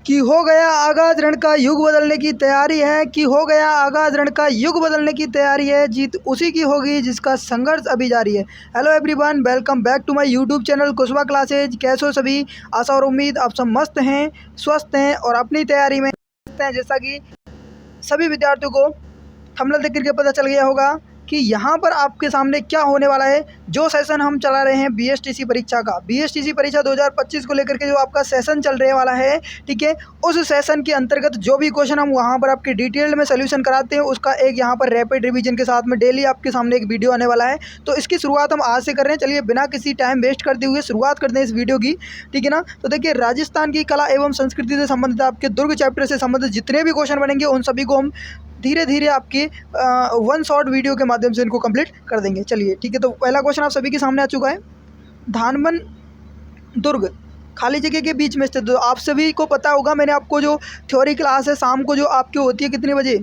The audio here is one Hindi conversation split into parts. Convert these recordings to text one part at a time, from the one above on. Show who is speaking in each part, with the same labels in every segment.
Speaker 1: कि हो गया आगाज, रण का युग बदलने की तैयारी है। कि हो गया आगाज, रण का युग बदलने की तैयारी है। जीत उसी की होगी जिसका संघर्ष अभी जारी है। Hello everyone, welcome back to my YouTube channel Kushwaha classes. कैसे हो सभी? आशा और उम्मीद आप सब मस्त हैं, स्वस्थ हैं और अपनी तैयारी में मस्त हैं। जैसा कि सभी विद्यार्थियों को थंबनेल देख करके पता चल गया होगा कि यहाँ पर आपके सामने क्या होने वाला है। जो सेशन हम चला रहे हैं बीएसटीसी परीक्षा का, बीएसटीसी परीक्षा 2025 को लेकर के जो आपका सेशन चल रहे वाला है, ठीक है, उस सेशन के अंतर्गत जो भी क्वेश्चन हम वहाँ पर आपके डिटेल में सोल्यूशन कराते हैं, उसका एक यहाँ पर रैपिड रिवीजन के साथ में डेली आपके सामने एक वीडियो आने वाला है। तो इसकी शुरुआत हम आज से कर रहे हैं। चलिए बिना किसी टाइम वेस्ट करते हुए शुरुआत करते हैं इस वीडियो की, ठीक है ना। तो देखिए, राजस्थान की कला एवं संस्कृति से संबंधित आपके दुर्ग चैप्टर से संबंधित जितने भी क्वेश्चन बनेंगे उन सभी को हम धीरे धीरे आपकी वन शॉट वीडियो के माध्यम से इनको कंप्लीट कर देंगे। चलिए ठीक है, तो पहला क्वेश्चन आप सभी के सामने आ चुका है। धानमन दुर्ग खाली जगह के बीच में स्थित। तो आप सभी को पता होगा, मैंने आपको जो थ्योरी क्लास है शाम को जो आपकी होती है कितने बजे,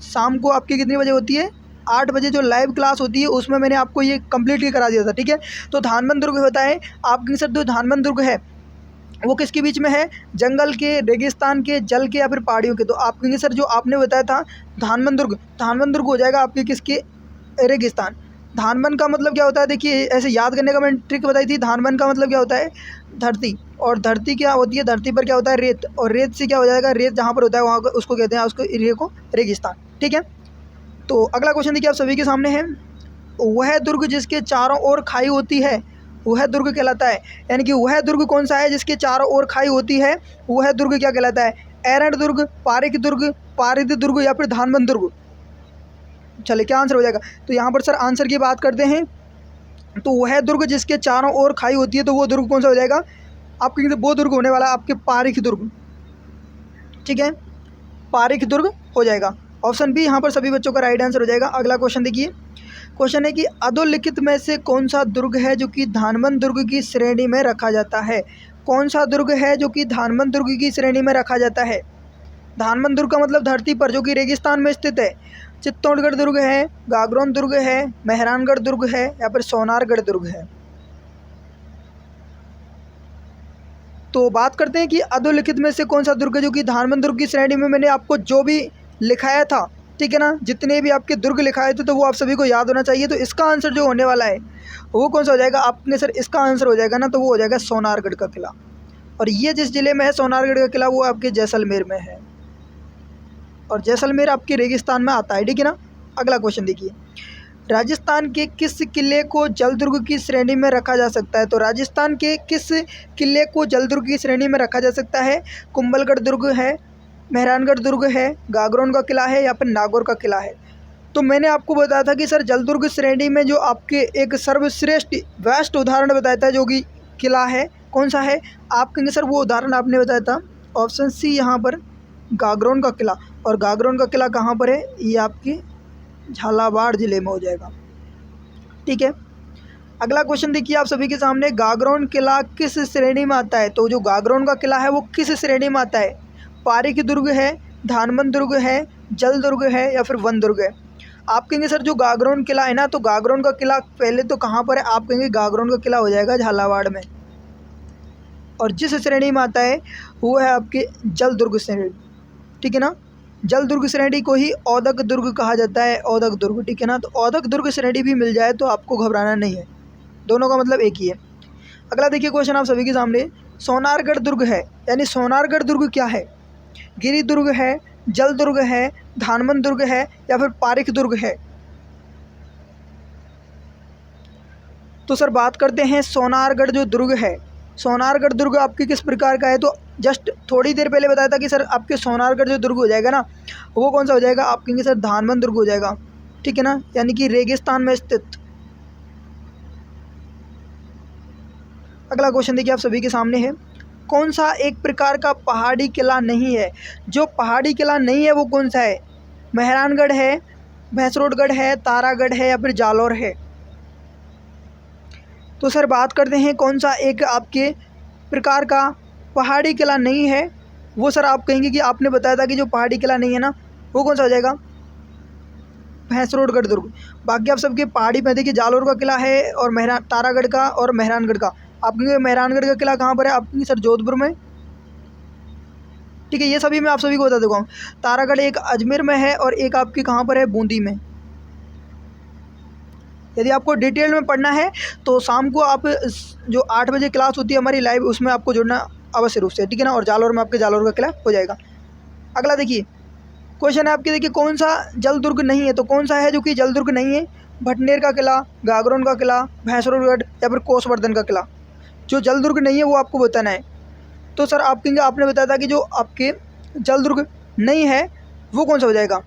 Speaker 1: शाम को आपकी कितनी बजे होती है, 8 बजे जो लाइव क्लास होती है उसमें मैंने आपको ये कंप्लीट ही करा दिया था, ठीक है। तो धानमन दुर्ग होता है आपके सर, जो धानमन दुर्ग है वो किसके बीच में है? जंगल के, रेगिस्तान के, जल के या फिर पहाड़ियों के। तो आप कहेंगे सर जो आपने बताया था धानमन दुर्ग, धानमन दुर्ग हो जाएगा आपके किसके? रेगिस्तान। धानमन का मतलब क्या होता है? देखिए ऐसे याद करने का मैंने ट्रिक बताई थी। धानमन का मतलब क्या होता है? धरती। और धरती क्या होती है? धरती पर क्या होता है? रेत। और रेत से क्या हो जाएगा? रेत जहाँ पर होता है वहाँ को उसको कहते हैं, उसको एरिया को रेगिस्तान, ठीक है। तो अगला क्वेश्चन देखिए आप सभी के सामने है। वह दुर्ग जिसके चारों ओर खाई होती है वह दुर्ग कहलाता है। यानी कि वह दुर्ग कौन सा है जिसके चारों ओर खाई होती है, वह दुर्ग क्या कहलाता है? एरंड दुर्ग, पारिक दुर्ग, पारिद दुर्ग या फिर धानमन दुर्ग। चले क्या आंसर हो जाएगा? तो यहाँ पर सर आंसर की बात करते हैं तो वह दुर्ग जिसके चारों ओर खाई होती है, तो वो दुर्ग कौन सा हो जाएगा? आप कहेंगे वो दुर्ग होने वाला आपके पारिक दुर्ग, ठीक है, पारिक दुर्ग हो जाएगा। ऑप्शन बी यहाँ पर सभी बच्चों का राइट आंसर हो जाएगा। अगला क्वेश्चन देखिए, क्वेश्चन है कि अधोलिखित में से कौन सा दुर्ग है जो कि धानमन दुर्ग की श्रेणी में रखा जाता है? कौन सा दुर्ग है जो कि धानमन दुर्ग की श्रेणी में रखा जाता है? धानमन दुर्ग का मतलब धरती पर जो कि रेगिस्तान में स्थित है। चित्तौड़गढ़ दुर्ग है, गागरोन दुर्ग है, मेहरानगढ़ दुर्ग है या फिर सोनारगढ़ दुर्ग है। तो बात करते हैं कि अधोलिखित में से कौन सा दुर्ग है जो कि धानमन दुर्ग की श्रेणी में। मैंने आपको जो भी लिखाया था, ठीक है ना, जितने भी आपके दुर्ग लिखाए थे तो वो आप सभी को याद होना चाहिए। तो इसका आंसर जो होने वाला है वो कौन सा हो जाएगा? आपने सर इसका आंसर हो जाएगा ना, तो वो हो जाएगा सोनारगढ़ का किला। और ये जिस जिले में है सोनारगढ़ का किला वो आपके जैसलमेर में है, और जैसलमेर आपके रेगिस्तान में आता है, ठीक है ना। अगला क्वेश्चन देखिए, राजस्थान के किस किले को जलदुर्ग की श्रेणी में रखा जा सकता है? तो राजस्थान के किस किले को जलदुर्ग की श्रेणी में रखा जा सकता है? कुंभलगढ़ दुर्ग है, मेहरानगढ़ दुर्ग है, गागरोन का किला है या फिर नागौर का किला है। तो मैंने आपको बताया था कि सर जलदुर्ग श्रेणी में जो आपके एक सर्वश्रेष्ठ बेस्ट उदाहरण बताया था जो कि किला है, कौन सा है? आप कहेंगे सर वो उदाहरण आपने बताया था ऑप्शन सी यहाँ पर गागरोन का किला। और गागरोन का किला कहाँ पर है? ये आपके झालावाड़ ज़िले में हो जाएगा, ठीक है। अगला क्वेश्चन देखिए आप सभी के सामने, गागरोन किला किस श्रेणी में आता है? तो जो गागरोन का किला है वो किस श्रेणी में आता है? पारिक दुर्ग है, धानमन दुर्ग है, जल दुर्ग है या फिर वन दुर्ग है। आप कहेंगे सर जो गागरोन किला है ना, तो गागरोन का किला पहले तो कहाँ पर है? आप कहेंगे गागरोन का किला हो जाएगा झालावाड़ में। और जिस श्रेणी में आता है वो है आपके जल दुर्ग श्रेणी, ठीक है ना। जल दुर्ग श्रेणी को ही औदक दुर्ग कहा जाता है, औदक दुर्ग, ठीक है ना। तो औदक दुर्ग श्रेणी भी मिल जाए तो आपको घबराना नहीं है, दोनों का मतलब एक ही है। अगला देखिए क्वेश्चन आप सभी के सामने, सोनारगढ़ दुर्ग है, यानी सोनारगढ़ दुर्ग क्या है? गिरी दुर्ग है, जल दुर्ग है, धानमन दुर्ग है या फिर पारिक दुर्ग है। तो सर बात करते हैं सोनारगढ़ जो दुर्ग है, सोनारगढ़ दुर्ग आपके किस प्रकार का है? तो जस्ट थोड़ी देर पहले बताया था कि सर आपके सोनारगढ़ जो दुर्ग हो जाएगा ना वो कौन सा हो जाएगा? आप कहेंगे सर धानमन दुर्ग हो जाएगा, ठीक है ना, यानी कि रेगिस्तान में स्थित। अगला क्वेश्चन देखिए आप सभी के सामने है, कौन सा एक प्रकार का पहाड़ी किला नहीं है? जो पहाड़ी किला नहीं है वो कौन सा है? मेहरानगढ़ है, भैंसरोडगढ़ है, तारागढ़ है या फिर जालौर है। तो सर बात करते हैं कौन सा एक आपके प्रकार का पहाड़ी किला नहीं है। वो सर आप कहेंगे कि आपने बताया था कि जो पहाड़ी किला नहीं है ना वो कौन सा हो जाएगा? भैंसरोडगढ़ दुर्ग। बाकी आप सबके पहाड़ी में देखिए जालौर का किला है और तारागढ़ का और मेहरानगढ़ का। आप कहेंगे मेहरानगढ़ का किला कहाँ पर है? आप कहेंगे सर जोधपुर में। ठीक है, ये सभी मैं आप सभी को बता देता हूँ। तारागढ़ एक अजमेर में है और एक आपकी कहाँ पर है, बूंदी में। यदि आपको डिटेल में पढ़ना है तो शाम को आप जो 8 बजे क्लास होती है हमारी लाइव, उसमें आपको जुड़ना अवश्य रूप से, ठीक है ना। और जालौर में आपके जालौर का किला हो जाएगा। अगला देखिए क्वेश्चन है आपके, देखिए कौन सा जल दुर्ग नहीं है, तो कौन सा है जो कि जल दुर्ग नहीं है? भटनेर का किला, गागरोन का किला, भैंसरोगढ़ या फिर कोसवर्धन का किला। जो जल दुर्ग नहीं है वो आपको बताना है। तो सर आपने बताया था कि जो आपके जल दुर्ग नहीं है वो कौन सा हो जाएगा?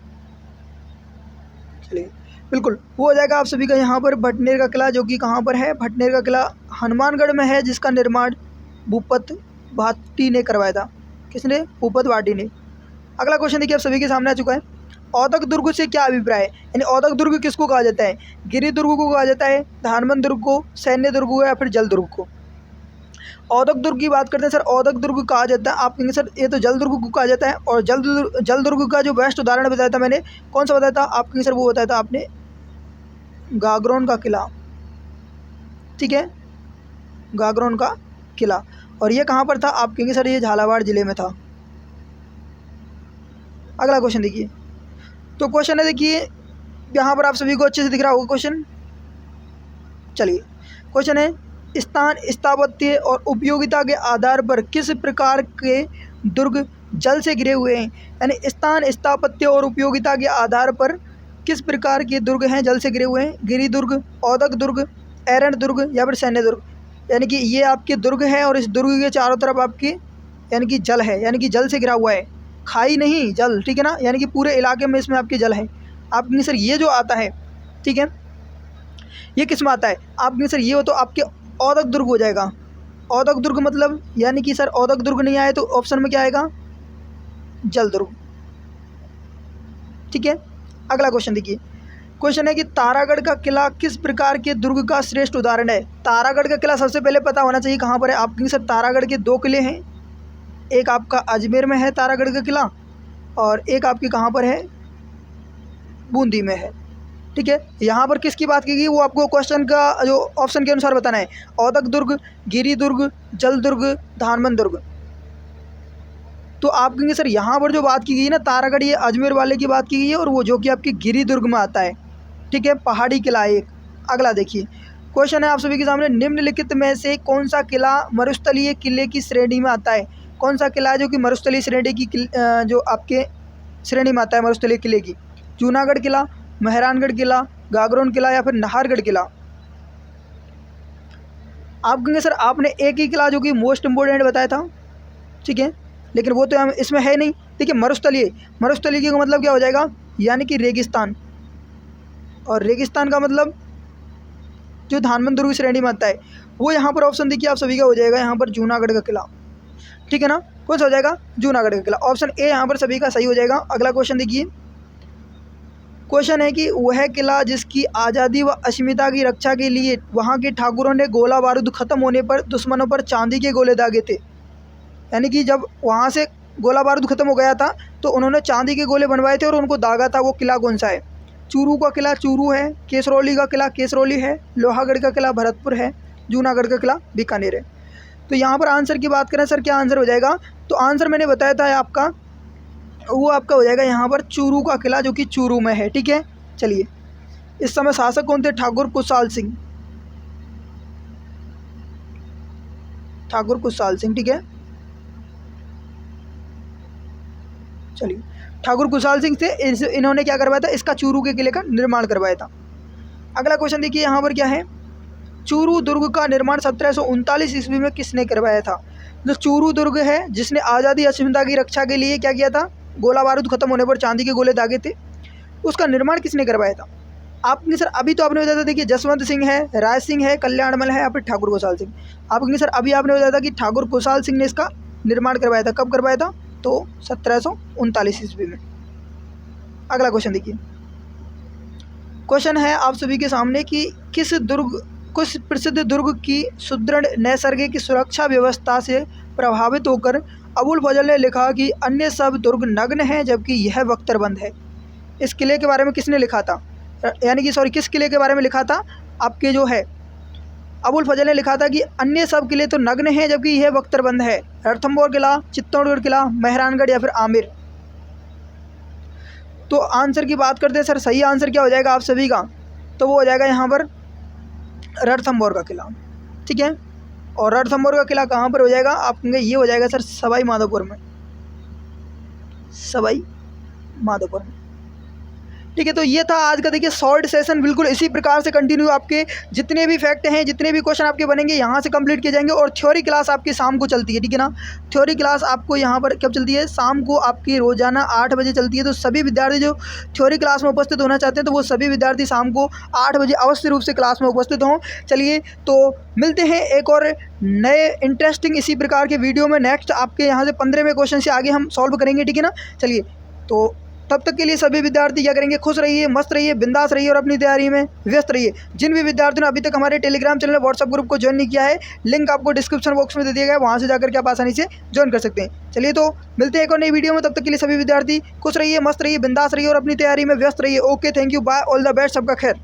Speaker 1: चलिए बिल्कुल वो हो जाएगा आप सभी का यहाँ पर भटनेर का किला, जो कि कहाँ पर है? भटनेर का किला हनुमानगढ़ में है, जिसका निर्माण भूपत भाटी ने करवाया था। किसने? भूपत भाटी ने। अगला क्वेश्चन देखिए आप सभी के सामने आ चुका है। औदक दुर्ग से क्या अभिप्राय है? यानी औदक दुर्ग किसको कहा जाता है? गिरि दुर्ग को कहा जाता है, धानमन दुर्ग को, सैन्य दुर्ग को, या फिर जल दुर्ग को? औदक दुर्ग की बात करते हैं सर, औदक दुर्ग कहा जाता है, आप कहेंगे सर ये तो जल दुर्ग को कहा जाता है। और जल दुर्ग का जो बेस्ट उदाहरण बताया था मैंने, कौन सा बताया था? आप कहेंगे सर वो बताया था आपने गागरोन का किला, ठीक है, गागरोन का किला। और ये कहाँ पर था? आप कहेंगे सर ये झालावाड़ ज़िले में था। अगला क्वेश्चन देखिए, तो क्वेश्चन है देखिए यहाँ पर आप सभी को अच्छे से दिख रहा होगा क्वेश्चन। चलिए क्वेश्चन है, स्थान, स्थापत्य और उपयोगिता के आधार पर किस प्रकार के दुर्ग जल से घिरे हुए हैं? यानी स्थान, स्थापत्य और उपयोगिता के आधार पर किस प्रकार के दुर्ग हैं जल से घिरे हुए हैं? गिरि दुर्ग, औदक दुर्ग, एरंड दुर्ग या फिर सैन्य दुर्ग? यानी कि ये आपके दुर्ग हैं और इस दुर्ग के चारों तरफ आपके यानी कि जल है, यानी कि जल से घिरा हुआ है, खाई नहीं जल, ठीक है ना। यानी कि पूरे इलाके में इसमें आपके जल है। आप कहेंगे सर ये जो आता है, ठीक है, ये किस में आता है? आप कहेंगे सर ये हो तो आपके औदक दुर्ग हो जाएगा। औदक दुर्ग मतलब यानी कि सर औदक दुर्ग नहीं आए तो ऑप्शन में क्या आएगा? जल दुर्ग, ठीक है। अगला क्वेश्चन देखिए, क्वेश्चन है कि तारागढ़ का किला किस प्रकार के दुर्ग का श्रेष्ठ उदाहरण है? तारागढ़ का किला सबसे पहले पता होना चाहिए कहाँ पर है। आप कहेंगे सर तारागढ़ के 2 किले हैं, एक आपका अजमेर में है तारागढ़ का किला, और एक आपके कहाँ पर है? बूंदी में है, ठीक है। यहाँ पर किसकी बात की गई वो आपको क्वेश्चन का जो ऑप्शन के अनुसार बताना है। औदक दुर्ग, गिरि दुर्ग, जल दुर्ग, धानमन दुर्ग। तो आप कहेंगे सर यहाँ पर जो बात की गई है ना तारागढ़, ये अजमेर वाले की बात की गई है, और वो जो कि आपकी गिरि दुर्ग में आता है, ठीक है, पहाड़ी किला एक। अगला देखिए क्वेश्चन है आप सभी के सामने, निम्नलिखित में से कौन सा किला मरुस्थलीय किले की श्रेणी में आता है? कौन सा किला है जो कि मरुस्थलीय श्रेणी की जो आपके श्रेणी में आता है मरुस्थलीय किले की? जूनागढ़ किला, मेहरानगढ़ किला, गागरोन किला या फिर नाहरगढ़ किला? आप कहेंगे सर आपने एक ही किला जो कि मोस्ट इम्पोर्टेंट बताया था, ठीक है, लेकिन वो तो हम इसमें है नहीं। देखिए मरुस्थलीय, मरुस्थलीय का मतलब क्या हो जाएगा? यानी कि रेगिस्तान, और रेगिस्तान का मतलब जो धानमन दुर्ग श्रेणी में आता है वो यहाँ पर ऑप्शन देखिए आप सभी का हो जाएगा यहाँ पर जूनागढ़ का किला, ठीक है ना। कौन सा हो जाएगा? जूनागढ़ का किला, ऑप्शन ए यहाँ पर सभी का सही हो जाएगा। अगला क्वेश्चन देखिए, क्वेश्चन है कि वह किला जिसकी आज़ादी व अस्मिता की रक्षा के लिए वहाँ के ठाकुरों ने गोला बारूद ख़त्म होने पर दुश्मनों पर चांदी के गोले दागे थे। यानी कि जब वहाँ से गोला बारूद ख़त्म हो गया था तो उन्होंने चांदी के गोले बनवाए थे और उनको दागा था। वो किला कौन सा है? चूरू का किला चूरू है, केसरौली का किला केसरौली है, लोहागढ़ का किला भरतपुर है, जूनागढ़ का किला बीकानेर है। तो यहाँ पर आंसर की बात करें सर क्या आंसर हो जाएगा? तो आंसर मैंने बताया था आपका, वो आपका हो जाएगा यहाँ पर चूरू का किला जो कि चूरू में है, ठीक है। चलिए इस समय शासक कौन थे? ठाकुर कुशाल सिंह, ठाकुर कुशाल सिंह, ठीक है। चलिए ठाकुर कुशाल सिंह थे, इन्होंने क्या करवाया था? इसका चूरू के किले का निर्माण करवाया था। अगला क्वेश्चन देखिए यहाँ पर क्या है, चूरू दुर्ग का निर्माण 1739 ईस्वी में किसने करवाया था? जो चूरू दुर्ग है जिसने आज़ादी अस्मिता की रक्षा के लिए क्या किया था? गोला बारूद खत्म होने पर चांदी के गोले दागे थे, उसका निर्माण किसने करवाया था? आपने सर अभी तो आपने बताया था देखिए जसवंत सिंह है, राय सिंह है, कल्याणमल है या फिर ठाकुर कुशाल सिंह। आप कहेंगे सर अभी आपने बताया था कि ठाकुर कुशाल सिंह ने इसका निर्माण करवाया था। कब करवाया था? तो 1739 ईस्वी में। अगला क्वेश्चन देखिए, क्वेश्चन है आप सभी के सामने कि किस प्रसिद्ध दुर्ग की सुदृढ़ नैसर्गिक सुरक्षा व्यवस्था से प्रभावित होकर अबुल फजल ने लिखा कि अन्य सब दुर्ग नग्न हैं जबकि यह बख्तरबंद है? इस किले के बारे में किसने लिखा था? यानी कि सॉरी किस किले के बारे में लिखा था? आपके जो है अबुल फजल ने लिखा था कि अन्य सब किले तो नग्न हैं जबकि यह बख्तरबंद है। रणथंभौर किला, चित्तौड़गढ़ किला, मेहरानगढ़ या फिर आमिर। तो आंसर की बात करते हैं सर, सही आंसर क्या हो जाएगा आप सभी का? तो वो हो जाएगा यहाँ पर रणथंभौर का किला, ठीक है। और रणथंभौर का किला कहाँ पर हो जाएगा? आप कहेंगे ये हो जाएगा सर सवाई माधोपुर में, सवाई माधोपुर में, ठीक है। तो ये था आज का देखिए शॉर्ट सेशन। बिल्कुल इसी प्रकार से कंटिन्यू आपके जितने भी फैक्ट हैं, जितने भी क्वेश्चन आपके बनेंगे यहाँ से कंप्लीट किए जाएंगे। और थ्योरी क्लास आपकी शाम को चलती है, ठीक है ना। थ्योरी क्लास आपको यहाँ पर कब चलती है? शाम को आपकी रोजाना 8 बजे चलती है। तो सभी विद्यार्थी जो थ्योरी क्लास में उपस्थित होना चाहते हैं तो वो सभी विद्यार्थी शाम को 8 बजे अवश्य रूप से क्लास में उपस्थित हों। चलिए तो मिलते हैं एक और नए इंटरेस्टिंग इसी प्रकार के वीडियो में। नेक्स्ट आपके यहाँ से 15वें क्वेश्चन से आगे हम सॉल्व करेंगे, ठीक है ना। चलिए तो तब तक के लिए सभी विद्यार्थी क्या करेंगे? खुश रहिए, मस्त रहिए, बिंदास रहिए और अपनी तैयारी में व्यस्त रहिए। जिन भी विद्यार्थियों ने अभी तक हमारे टेलीग्राम चैनल व्हाट्सएप ग्रुप को ज्वाइन नहीं किया है, लिंक आपको डिस्क्रिप्शन बॉक्स में दे दिया गया है, वहाँ से जाकर के आप आसानी से ज्वाइन कर सकते हैं। चलिए तो मिलते हैं एक और नई वीडियो में। तब तक के लिए सभी विद्यार्थी खुश रहिए, मस्त रहिए, बिंदास रहिए और अपनी तैयारी में व्यस्त रहिए। Okay, thank you, bye, all the best, सबका खैर।